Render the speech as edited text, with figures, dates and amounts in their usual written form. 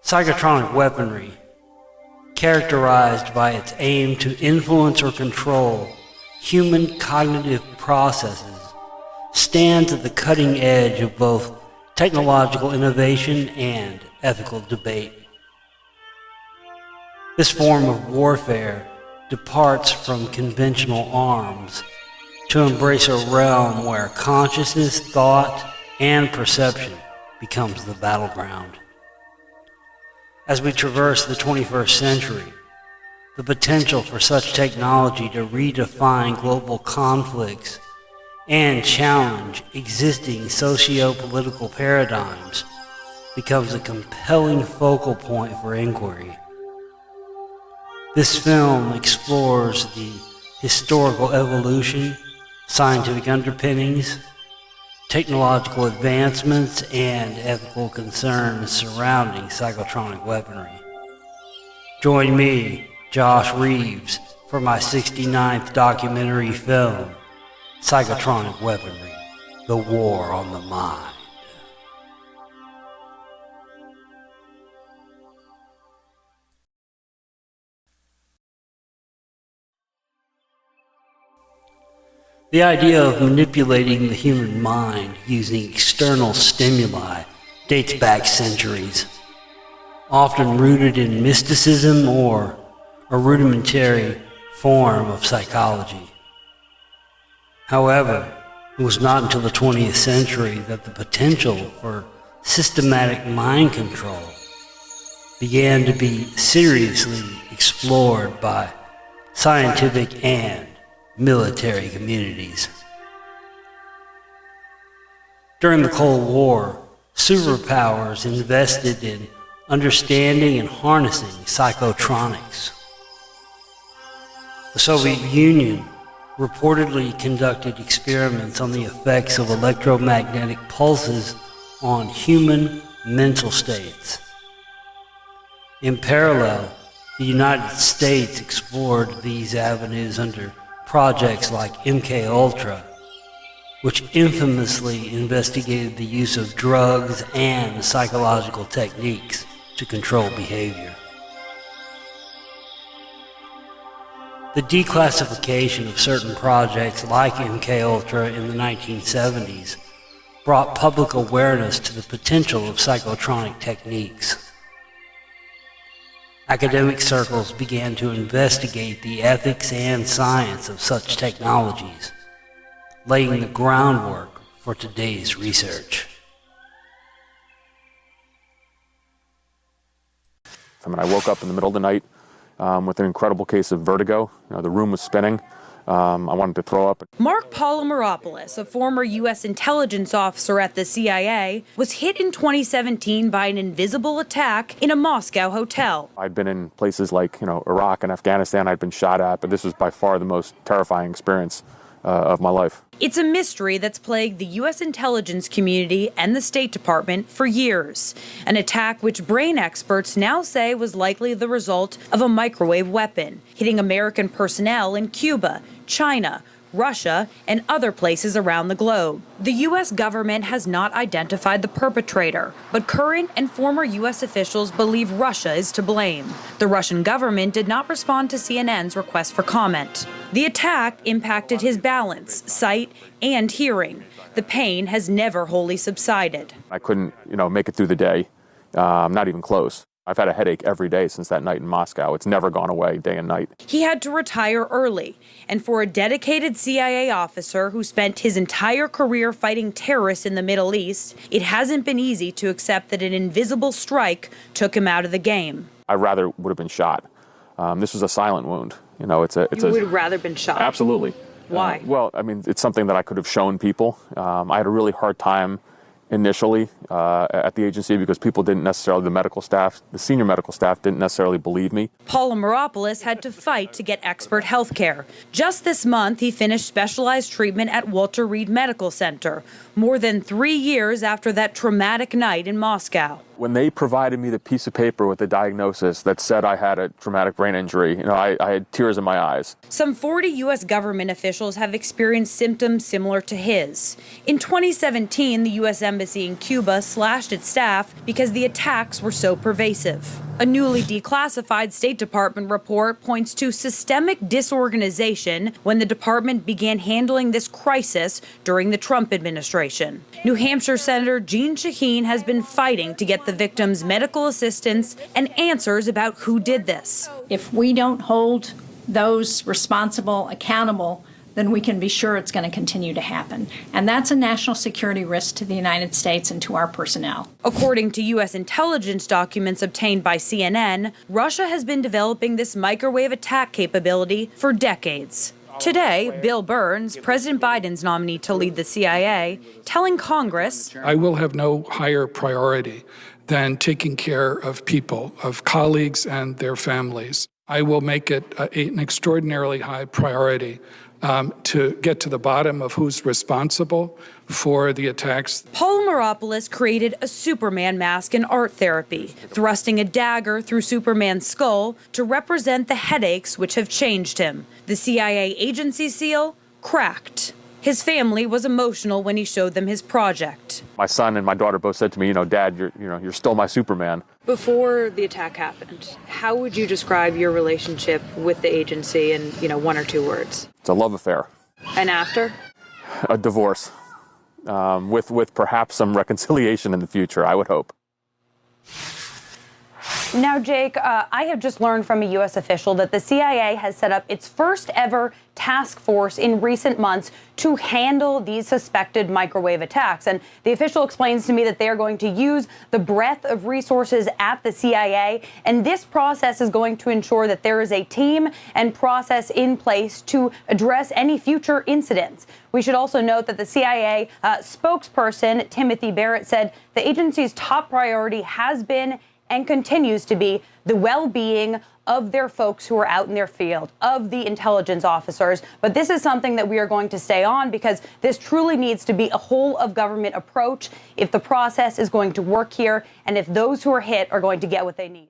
Psychotronic weaponry, characterized by its aim to influence or control human cognitive processes, stands at the cutting edge of both technological innovation and ethical debate. This form of warfare departs from conventional arms to embrace a realm where consciousness, thought, and perception becomes the battleground. As we traverse the 21st century, the potential for such technology to redefine global conflicts and challenge existing socio-political paradigms becomes a compelling focal point for inquiry. This film explores the historical evolution, scientific underpinnings, technological advancements, and ethical concerns surrounding psychotronic weaponry. Join me, Josh Reeves, for my 69th documentary film, Psychotronic Weaponry, The War on the Mind. The idea of manipulating the human mind using external stimuli dates back centuries, often rooted in mysticism or a rudimentary form of psychology. However, it was not until the 20th century that the potential for systematic mind control began to be seriously explored by scientific and military communities. During the Cold War, superpowers invested in understanding and harnessing psychotronics. The Soviet Union reportedly conducted experiments on the effects of electromagnetic pulses on human mental states. In parallel, the United States explored these avenues under projects like MKUltra, which infamously investigated the use of drugs and psychological techniques to control behavior. The declassification of certain projects like MKUltra in the 1970s brought public awareness to the potential of psychotronic techniques. Academic circles began to investigate the ethics and science of such technologies, laying the groundwork for today's research. I woke up in the middle of the night with an incredible case of vertigo. The room was spinning. I wanted to throw up. Mark Polymeropoulos, a former U.S. intelligence officer at the CIA, was hit in 2017 by an invisible attack in a Moscow hotel. I'd been in places like Iraq and Afghanistan I'd been shot at, but this was by far the most terrifying experience of my life. It's a mystery that's plagued the U.S. intelligence community and the State Department for years. An attack which brain experts now say was likely the result of a microwave weapon, hitting American personnel in Cuba, China, Russia, and other places around the globe. The U.S. government has not identified the perpetrator, but current and former U.S. officials believe Russia is to blame. The Russian government did not respond to CNN's request for comment. The attack impacted his balance, sight, and hearing. The pain has never wholly subsided. I couldn't, make it through the day, not even close. I've had a headache every day since that night in Moscow. It's never gone away day and night. He had to retire early, and for a dedicated CIA officer who spent his entire career fighting terrorists in the Middle East, it hasn't been easy to accept that an invisible strike took him out of the game. I rather would have been shot. This was a silent wound. You would have rather been shot? Absolutely. Why? It's something that I could have shown people. I had a really hard time initially at the agency because people didn't necessarily, the senior medical staff didn't necessarily believe me. Polymeropoulos had to fight to get expert health care. Just this month, he finished specialized treatment at Walter Reed Medical Center, more than 3 years after that traumatic night in Moscow. When they provided me the piece of paper with the diagnosis that said I had a traumatic brain injury, I had tears in my eyes. Some 40 U.S. government officials have experienced symptoms similar to his. In 2017, the U.S. Embassy in Cuba slashed its staff because the attacks were so pervasive. A newly declassified State Department report points to systemic disorganization when the department began handling this crisis during the Trump administration. New Hampshire Senator Jeanne Shaheen has been fighting to get the victims medical assistance and answers about who did this. If we don't hold those responsible accountable, then we can be sure it's going to continue to happen. And that's a national security risk to the United States and to our personnel. According to U.S. intelligence documents obtained by CNN, Russia has been developing this microwave attack capability for decades. Today, Bill Burns, President Biden's nominee to lead the CIA, telling Congress, I will have no higher priority than taking care of people, of colleagues and their families. I will make it an extraordinarily high priority to get to the bottom of who's responsible for the attacks. Paul Meropoulos created a Superman mask in art therapy, thrusting a dagger through Superman's skull to represent the headaches which have changed him. The CIA agency seal cracked. His family was emotional when he showed them his project. My son and my daughter both said to me, Dad, you're still my Superman. Before the attack happened, how would you describe your relationship with the agency in, one or two words? It's a love affair. And after? A divorce, with perhaps some reconciliation in the future, I would hope. Now, Jake, I have just learned from a U.S. official that the CIA has set up its first ever task force in recent months to handle these suspected microwave attacks. And the official explains to me that they are going to use the breadth of resources at the CIA. And this process is going to ensure that there is a team and process in place to address any future incidents. We should also note that the CIA spokesperson, Timothy Barrett, said the agency's top priority has been and continues to be the well-being of their folks who are out in their field, of the intelligence officers. But this is something that we are going to stay on because this truly needs to be a whole of government approach if the process is going to work here and if those who are hit are going to get what they need.